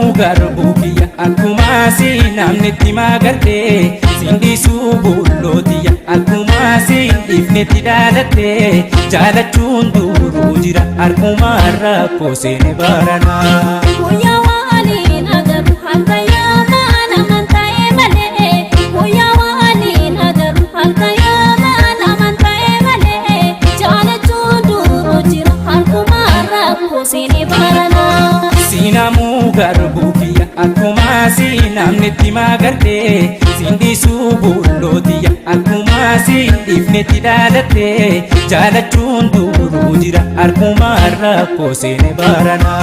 garbukiya akkuma siin namnitti magarte sindiisuu bullootiya akkuma siin dhiifnetti dhaalatte jaalachuun duruu jira harkuma rakkoo seene barana. Sinamu garbukiya akkuma siin namnitti magarte sindiisuu bullootiya akkuma siin dhiifnetti dhaalatte jaalachuun duruu jira harkuma rakkoo seene barana.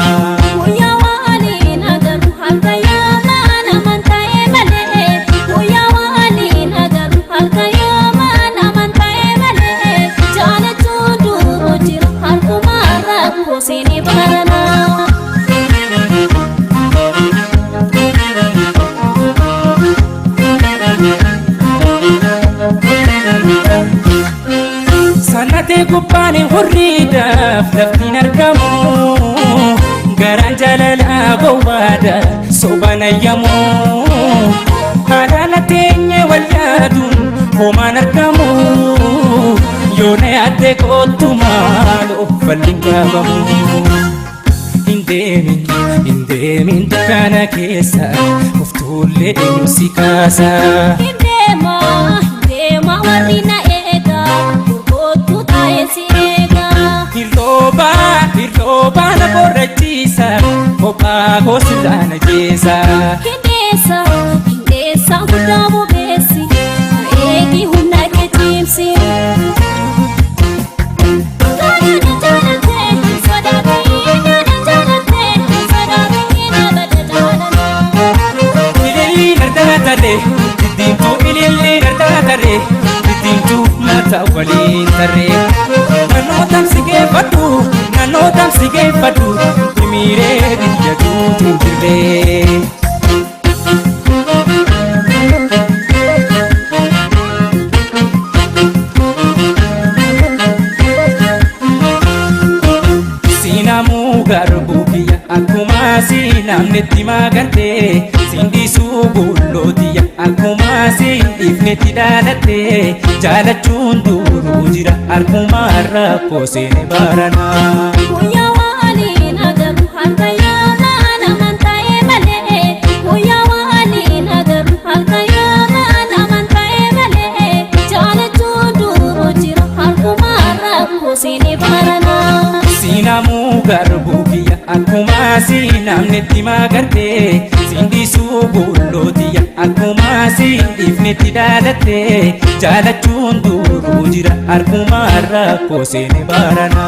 Sanate gubbaan hurriidhaaf laftiin argamu garaan jaalala gowwaadha sobaan ayyamu haadhaan teenye wal yaaduun homaan argamu yoo na yaadde kootu maal uffalliin qabamu. Hin deemin dukkana keessa uftuullee eenyu si kaasa. Hin deema warri na eega gurgootu taa'ee si eega. Hirroobaa na borrachiisa kophaa goosirraa na jeesa. Hindeessa guddaa bobeessi eegi humna kee cimsi. Diddiimtuu ilillee nardaa tarree diddiimtuu mataa waliin tarree naannoo tamsi geeffadhu himiiree biyya duutiin jirree. Sinamu garbukiya akkuma siin namnitti magarte sindiisuu bullootiya akkuma siin dhiifnetti dhaalatte jaalachuun duruu jira harkuma rakkoo seene barana. Sinamu garbukiya akkuma siin namnitti magarte sindiisuu bullootiya akkuma siin dhiifnetti dhaalatte jaalachuun duruu jira harkuma rakkoo seene barana.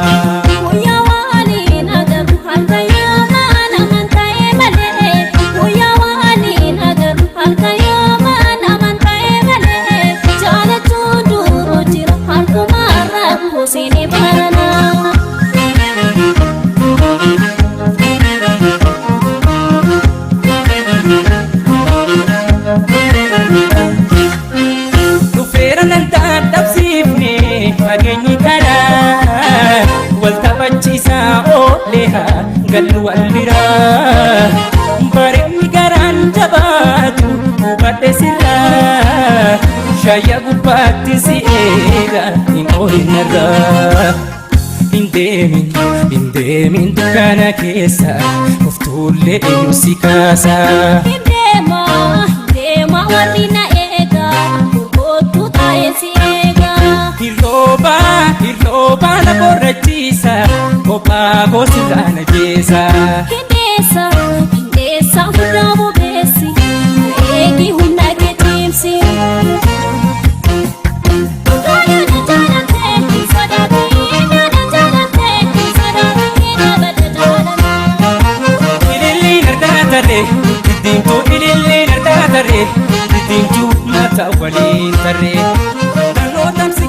Dhufeera nan dadhabsiifne fageenyi karaa wal taphachiisaa ooleha gallu wal biraa bareedni garaan jabaatu hubadhe sirraa shayya gubbaatti si eega hin oolinarraa. Hin deemin dukkana keessa uftuullee eenyu si kaasa. Hin deema warri na eega gurgootu taa'ee si eega. Hirroobaa na borrachiisa kophaa goosirraa na jeesa. Hindeessa guddaa bobeessi eegi humna kee cimsi. Diddiimtuu ilillee nardaa tarree diddiimtuu mataa waliin tarree naannoo tamsi